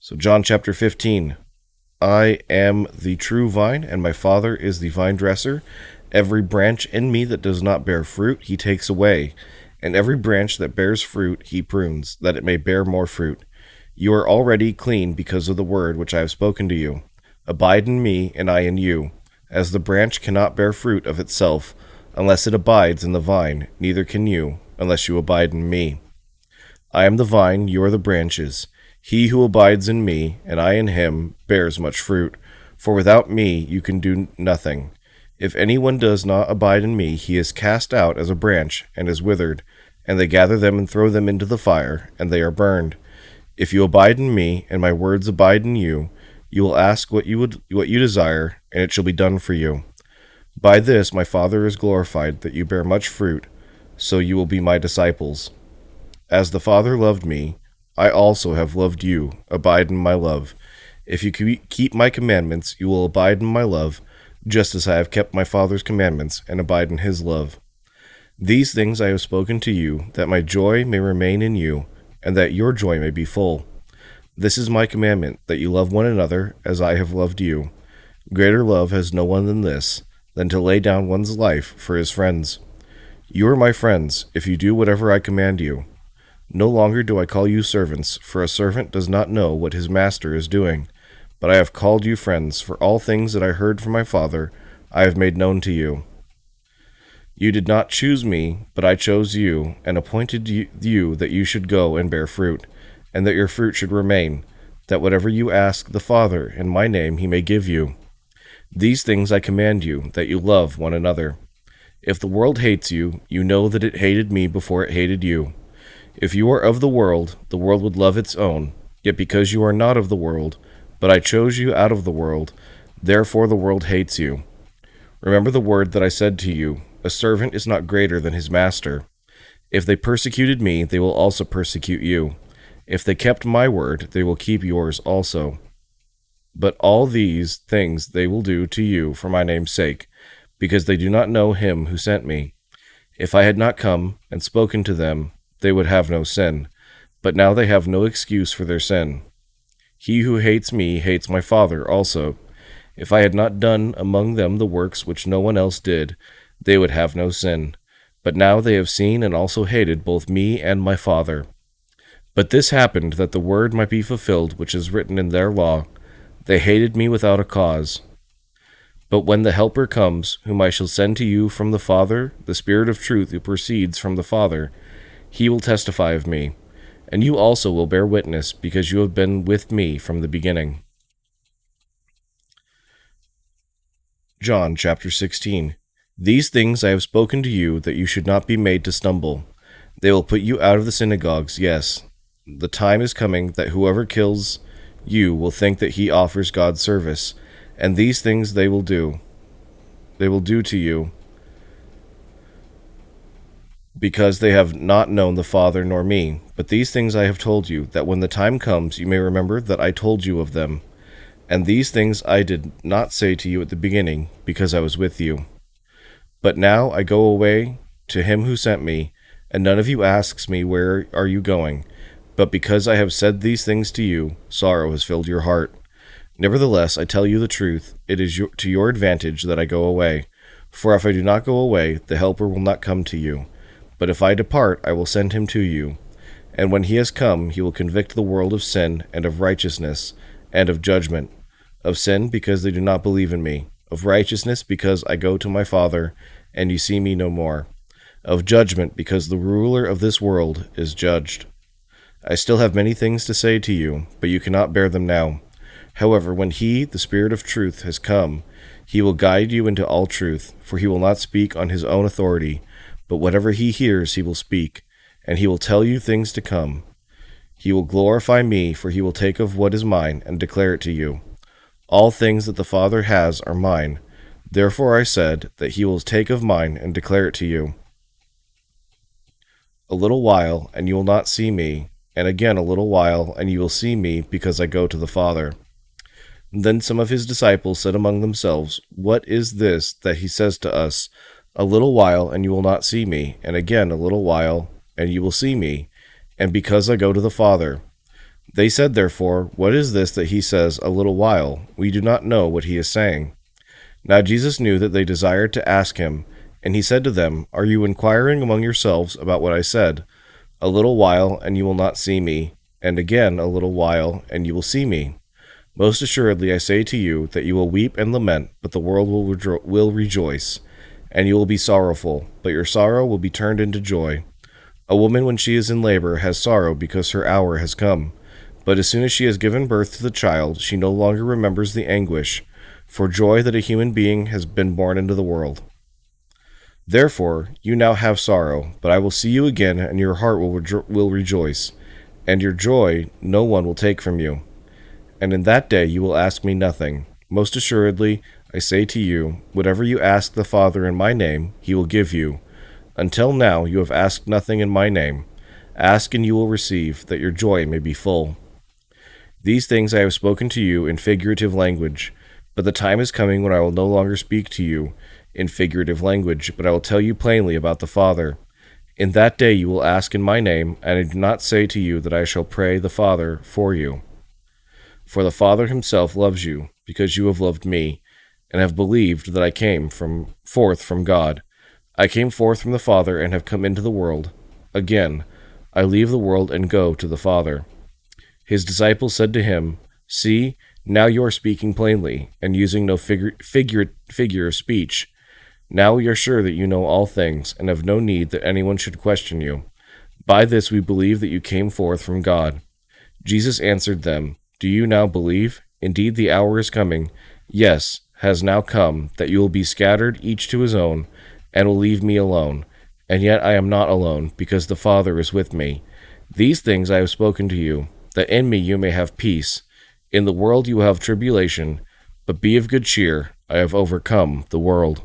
So John chapter 15. I am the true vine, and my Father is the vine dresser. Every branch in me that does not bear fruit, he takes away. And every branch that bears fruit, he prunes, that it may bear more fruit. You are already clean because of the word which I have spoken to you. Abide in me, and I in you. As the branch cannot bear fruit of itself, unless it abides in the vine, neither can you, unless you abide in me. I am the vine, you are the branches. He who abides in me, and I in him, bears much fruit. For without me you can do nothing. If anyone does not abide in me, he is cast out as a branch, and is withered, and they gather them and throw them into the fire, and they are burned. If you abide in me, and my words abide in you, you will ask what you desire, and it shall be done for you. By this my Father is glorified, that you bear much fruit, so you will be my disciples. As the Father loved me, I also have loved you. Abide in my love. If you keep my commandments, you will abide in my love, just as I have kept my Father's commandments and abide in his love. These things I have spoken to you, that my joy may remain in you, and that your joy may be full. This is my commandment, that you love one another as I have loved you. Greater love has no one than this, than to lay down one's life for his friends. You are my friends, if you do whatever I command you. No longer do I call you servants, for a servant does not know what his master is doing. But I have called you friends, for all things that I heard from my Father I have made known to you. You did not choose me, but I chose you, and appointed you that you should go and bear fruit, and that your fruit should remain, that whatever you ask the Father in my name he may give you. These things I command you, that you love one another. If the world hates you, you know that it hated me before it hated you. If you are of the world would love its own. Yet because you are not of the world, but I chose you out of the world, therefore the world hates you. Remember the word that I said to you, a servant is not greater than his master. If they persecuted me, they will also persecute you. If they kept my word, they will keep yours also. But all these things they will do to you for my name's sake, because they do not know him who sent me. If I had not come and spoken to them, they would have no sin, but now they have no excuse for their sin. He who hates me hates my Father also. If I had not done among them the works which no one else did, they would have no sin. But now they have seen and also hated both me and my Father. But this happened that the word might be fulfilled which is written in their law, they hated me without a cause. But when the Helper comes, whom I shall send to you from the Father, the Spirit of truth who proceeds from the Father, he will testify of me, and you also will bear witness, because you have been with me from the beginning. John chapter 16. These things I have spoken to you, that you should not be made to stumble. They will put you out of the synagogues, yes. The time is coming that whoever kills you will think that he offers God service, and these things they will do. They will do to you, because they have not known the Father nor me. But these things I have told you, that when the time comes you may remember that I told you of them. And these things I did not say to you at the beginning, because I was with you. But now I go away to him who sent me, and none of you asks me, where are you going? But because I have said these things to you, sorrow has filled your heart. Nevertheless, I tell you the truth, it is to your advantage that I go away. For if I do not go away, the Helper will not come to you. But if I depart, I will send him to you. And when he has come, he will convict the world of sin, and of righteousness, and of judgment. Of sin, because they do not believe in me. Of righteousness, because I go to my Father, and you see me no more. Of judgment, because the ruler of this world is judged. I still have many things to say to you, but you cannot bear them now. However, when he, the Spirit of truth, has come, he will guide you into all truth, for he will not speak on his own authority, but whatever he hears he will speak, and he will tell you things to come. He will glorify me, for he will take of what is mine and declare it to you. All things that the Father has are mine. Therefore I said that he will take of mine and declare it to you. A little while, and you will not see me, and again a little while, and you will see me, because I go to the Father. Then some of his disciples said among themselves, What is this that he says to us? A little while, and you will not see me, and again a little while, and you will see me, and because I go to the Father. They said, therefore, what is this that he says, a little while? We do not know what he is saying. Now Jesus knew that they desired to ask him, and he said to them, Are you inquiring among yourselves about what I said? A little while, and you will not see me, and again a little while, and you will see me. Most assuredly I say to you that you will weep and lament, but the world will rejoice, and you will be sorrowful, but your sorrow will be turned into joy. A woman when she is in labor has sorrow because her hour has come, but as soon as she has given birth to the child, she no longer remembers the anguish, for joy that a human being has been born into the world. Therefore, you now have sorrow, but I will see you again, and your heart will rejoice, and your joy no one will take from you. And in that day you will ask me nothing. Most assuredly, I say to you, whatever you ask the Father in my name, he will give you. Until now you have asked nothing in my name. Ask and you will receive, that your joy may be full. These things I have spoken to you in figurative language, but the time is coming when I will no longer speak to you in figurative language, but I will tell you plainly about the Father. In that day you will ask in my name, and I do not say to you that I shall pray the Father for you. For the Father himself loves you, because you have loved me, and have believed that I came forth from God. I came forth from the Father and have come into the world. Again, I leave the world and go to the Father. His disciples said to him, See, now you are speaking plainly, and using no figure of speech. Now we are sure that you know all things, and have no need that anyone should question you. By this we believe that you came forth from God. Jesus answered them, Do you now believe? Indeed the hour is coming, yes, has now come, that you will be scattered each to his own, and will leave me alone. And yet I am not alone, because the Father is with me. These things I have spoken to you, that in me you may have peace. In the world you will have tribulation, but be of good cheer, I have overcome the world.